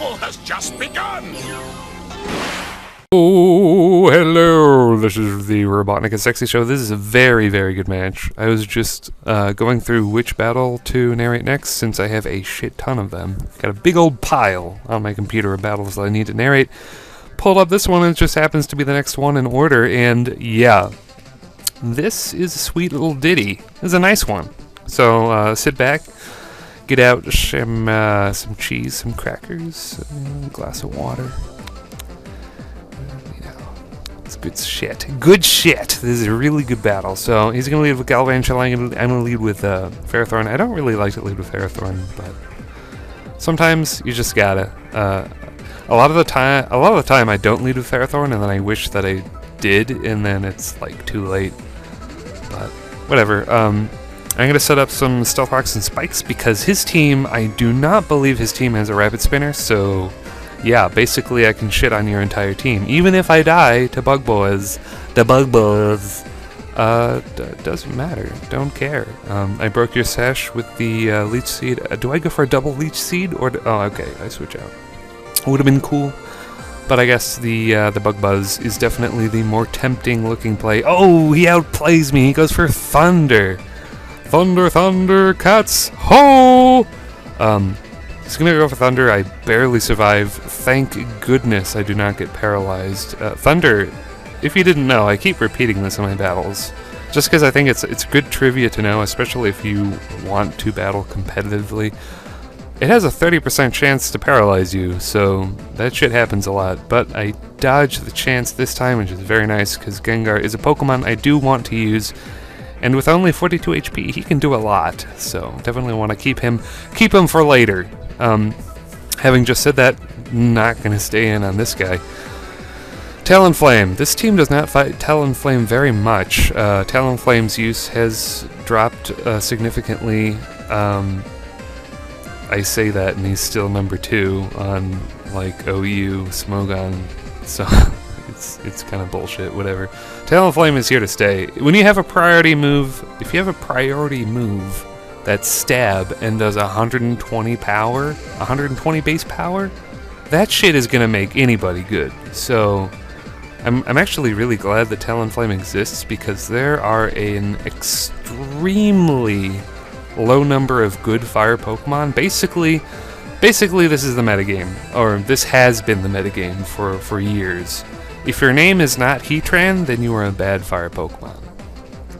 battle has just begun! Oh, hello! This is the RobotnikIsSexy show. This is a very, very good match. I was just going through which battle to narrate next, since I have a shit ton of them. Got a big old pile on my computer of battles that I need to narrate. Pulled up this one, and it just happens to be the next one in order, and yeah. This is a sweet little ditty. This is a nice one. So, sit back, get out some cheese, some crackers, a glass of water. It's good shit. Good shit! This is a really good battle. So, he's going to lead with Galvan Shelling, I'm going to lead with Ferrothorn. I don't really like to lead with Ferrothorn, but sometimes you just gotta. A lot of the time I don't lead with Ferrothorn, and then I wish that I did, and then it's like too late. But whatever. I'm gonna set up some Stealth Rocks and Spikes because his team, I do not believe his team has a Rapid Spinner, so yeah, basically I can shit on your entire team. Even if I die to Bug Boys, doesn't matter. Don't care. I broke your sash with the Leech Seed. Do I go for a double Leech Seed or oh, okay, I switch out. Would have been cool. But I guess the Bug Buzz is definitely the more tempting looking play. Oh, he outplays me. He goes for Thunder. Thunder, Thunder, cats, ho! He's gonna go for Thunder. I barely survive. Thank goodness I do not get paralyzed. Thunder, if you didn't know, I keep repeating this in my battles. Just because I think it's good trivia to know, especially if you want to battle competitively. It has a 30% chance to paralyze you, so that shit happens a lot. But I dodged the chance this time, which is very nice, because Gengar is a Pokemon I do want to use, and with only 42 HP, he can do a lot. So definitely want to keep him for later. Having just said that, not gonna stay in on this guy. Talonflame. This team does not fight Talonflame very much. Talonflame's use has dropped significantly. I say that, and he's still number 2 on like OU Smogon, so it's kind of bullshit. Whatever. Talonflame is here to stay. When you have a priority move, if you have a priority move that's stab and does 120 power, 120 base power, that shit is gonna make anybody good. So I'm actually really glad that Talonflame exists because there are an extremely low number of good fire Pokemon. Basically this is the metagame, or this has been the metagame for years. If your name is not Heatran, then you are a bad fire Pokemon.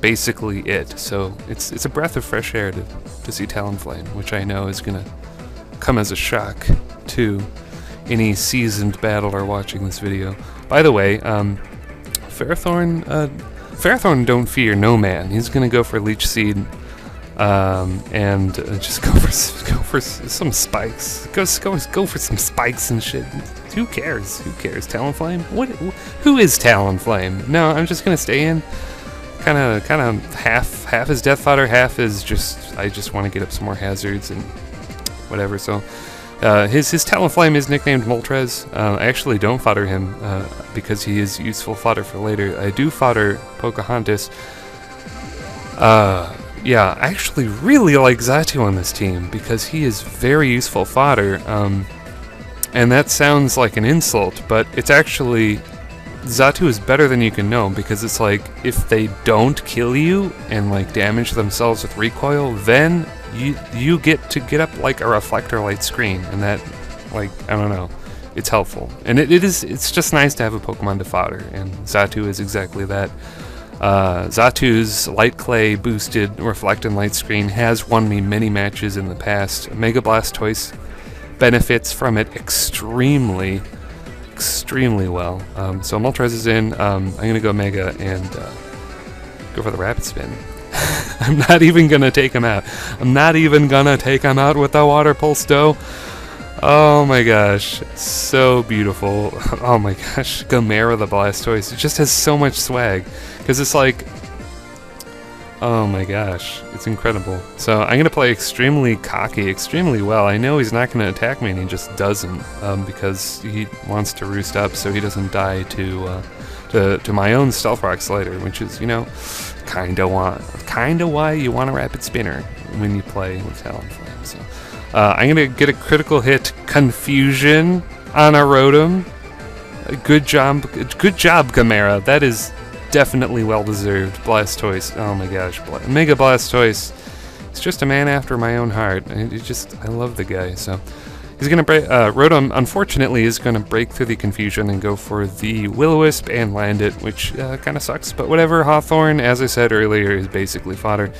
Basically it. So it's a breath of fresh air to see Talonflame, which I know is gonna come as a shock to any seasoned battler watching this video. By the way, Ferrothorn don't fear no man. He's gonna go for Leech Seed. And just go for some spikes. Go for some spikes and shit. Who cares? Who cares? Talonflame? Who is Talonflame? No, I'm just gonna stay in. Kind of half is death fodder, half is just I just want to get up some more hazards and whatever. So his Talonflame is nicknamed Moltres. I actually don't fodder him because he is useful fodder for later. I do fodder Pocahontas. Yeah, I actually really like Xatu on this team because he is very useful fodder, and that sounds like an insult, but it's actually, Xatu is better than you can know because it's like, if they don't kill you and like damage themselves with recoil, then you get to get up like a reflector light screen, and that, like, I don't know, it's helpful. And it's just nice to have a Pokemon to fodder, and Xatu is exactly that. Xatu's Light Clay boosted Reflect and Light Screen has won me many matches in the past. Mega Blastoise benefits from it extremely well. So Moltres is in. I'm gonna go Mega and go for the Rapid Spin. I'm not even gonna take him out. I'm not even gonna take him out with the Water Pulse Dough. Oh my gosh, so beautiful. Oh my gosh, Gamera the Blastoise. It just has so much swag. Because it's like, oh my gosh, it's incredible. So I'm going to play extremely cocky, extremely well. I know he's not going to attack me, and he just doesn't, because he wants to roost up so he doesn't die to my own Stealth Rocks later, which is, you know, kinda why you want a Rapid Spinner. when you play with Talonflame. So I'm gonna get a critical hit confusion on a Rotom. Good job, Gamera. That is definitely well deserved. Blastoise. Oh my gosh, Mega Blastoise. It's just a man after my own heart. I love the guy. So he's gonna break. Rotom, unfortunately, is gonna break through the confusion and go for the Will-O-Wisp and land it, which kind of sucks. But whatever. Hawthorne, as I said earlier, is basically fodder.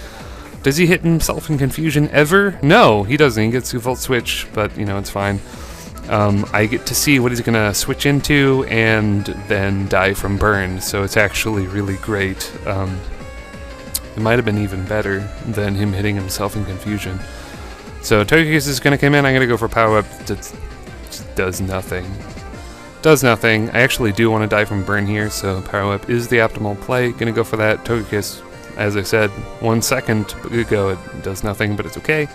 Does he hit himself in confusion ever? No, he doesn't. He gets to Volt Switch, but you know it's fine. I get to see what he's gonna switch into and then die from burn, so it's actually really great. It might have been even better than him hitting himself in confusion. So Togekiss is gonna come in. I'm gonna go for Power Up. That does nothing. Does nothing. I actually do want to die from burn here, so Power Up is the optimal play. Gonna go for that. Togekiss, as I said, 1 second ago, it does nothing, but it's okay.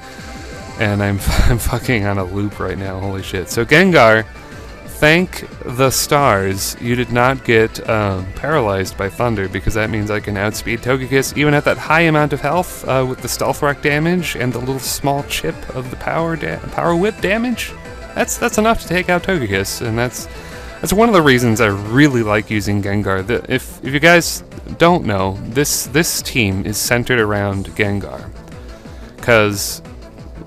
And I'm fucking on a loop right now, holy shit. So Gengar, thank the stars you did not get paralyzed by Thunder, because that means I can outspeed Togekiss even at that high amount of health with the Stealth Rock damage and the little small chip of the Power Whip damage. That's enough to take out Togekiss, and that's one of the reasons I really like using Gengar. If you guys don't know, this team is centered around Gengar, because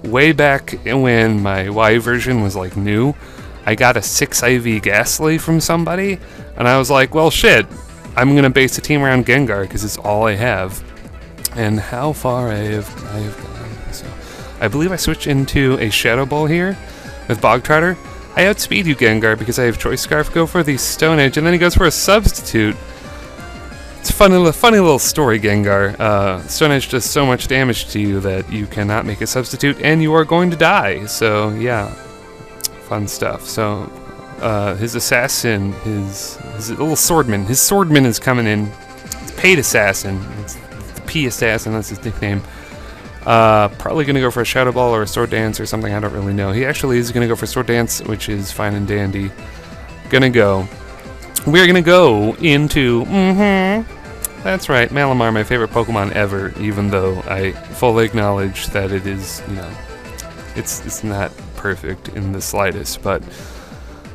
way back when my Y version was like new, I got a 6 IV Ghastly from somebody, and I was like, well shit, I'm gonna base the team around Gengar because it's all I have. And how far I have gone. So I believe I switch into a Shadow Ball here with Bog Trotter. I outspeed you, Gengar, because I have Choice Scarf. Go for the Stone Edge, and then he goes for a Substitute. It's a funny little story, Gengar. Stone Edge does so much damage to you that you cannot make a substitute, and you are going to die. So, yeah. Fun stuff. So, his assassin, his little swordman, his swordman is coming in. It's Paid Assassin. It's the P Assassin, that's his nickname. Probably going to go for a Shadow Ball or a Sword Dance or something, I don't really know. He actually is going to go for Sword Dance, which is fine and dandy. We're gonna go into, that's right, Malamar, my favorite Pokemon ever, even though I fully acknowledge that it is, you know, it's not perfect in the slightest, but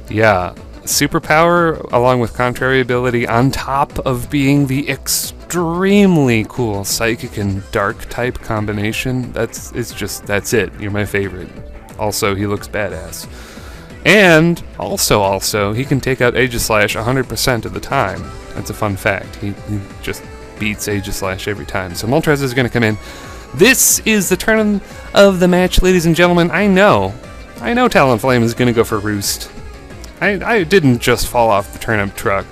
yeah, superpower along with contrary ability on top of being the extremely cool Psychic and Dark type combination, that's it, you're my favorite. Also, he looks badass. And also, he can take out Aegislash 100% of the time. That's a fun fact. He just beats Aegislash every time. So Moltres is going to come in. This is the turn of the match, ladies and gentlemen. I know Talonflame is going to go for Roost. I didn't just fall off the turnip truck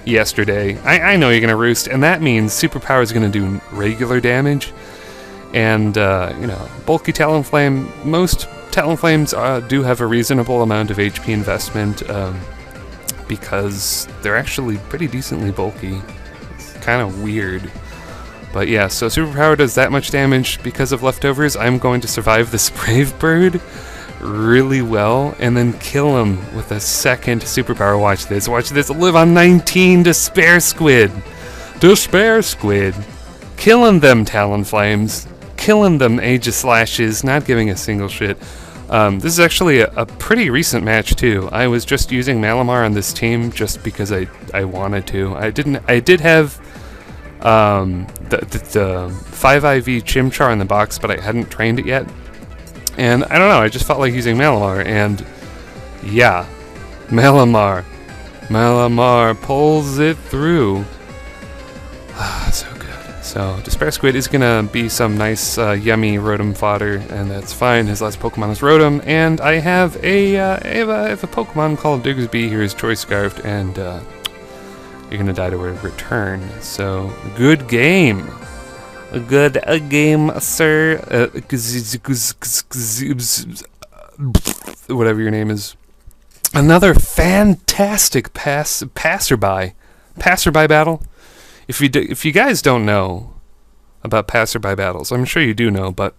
yesterday. I know you're going to Roost, and that means Superpower is going to do regular damage. And, you know, bulky Talonflame, most Talonflames do have a reasonable amount of HP investment because they're actually pretty decently bulky. It's kind of weird. But yeah, so Superpower does that much damage because of leftovers. I'm going to survive this Brave Bird really well and then kill him with a second Superpower. Watch this. Live on 19 Despair Squid. Killing them Talonflames. Killing them Aegislashes, not giving a single shit. This is actually a pretty recent match too. I was just using Malamar on this team just because I wanted to. I did have the 5 IV Chimchar in the box, but I hadn't trained it yet. And I don't know, I just felt like using Malamar, and yeah, Malamar pulls it through. So good. So Despair Squid is gonna be some nice yummy Rotom fodder, and that's fine. His last Pokemon is Rotom, and I have a Pokemon called Diggersby here, is Choice Scarfed, and you're gonna die to a return. So good game. A good game, sir. Whatever your name is. Another fantastic passerby battle. If you guys don't know about passerby battles, I'm sure you do know, but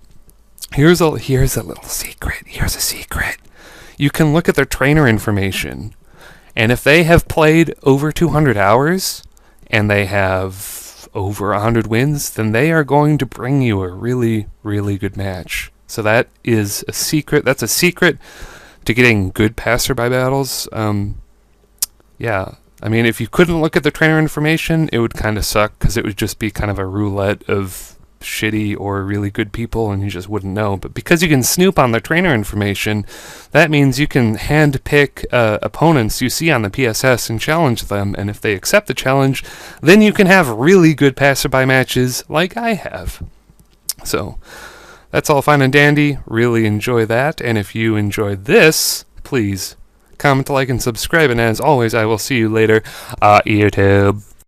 here's a little secret. Here's a secret. You can look at their trainer information, and if they have played over 200 hours, and they have over 100 wins, then they are going to bring you a really, really good match. So that is a secret. That's a secret to getting good passerby battles. Yeah, I mean, if you couldn't look at the trainer information, it would kind of suck, because it would just be kind of a roulette of shitty or really good people, and you just wouldn't know. But because you can snoop on the trainer information, that means you can hand pick opponents you see on the PSS and challenge them, and if they accept the challenge, then you can have really good passerby matches like I have. So that's all fine and dandy. Really enjoy that, and if you enjoyed this, please comment, like, and subscribe, and as always, I will see you later, YouTube.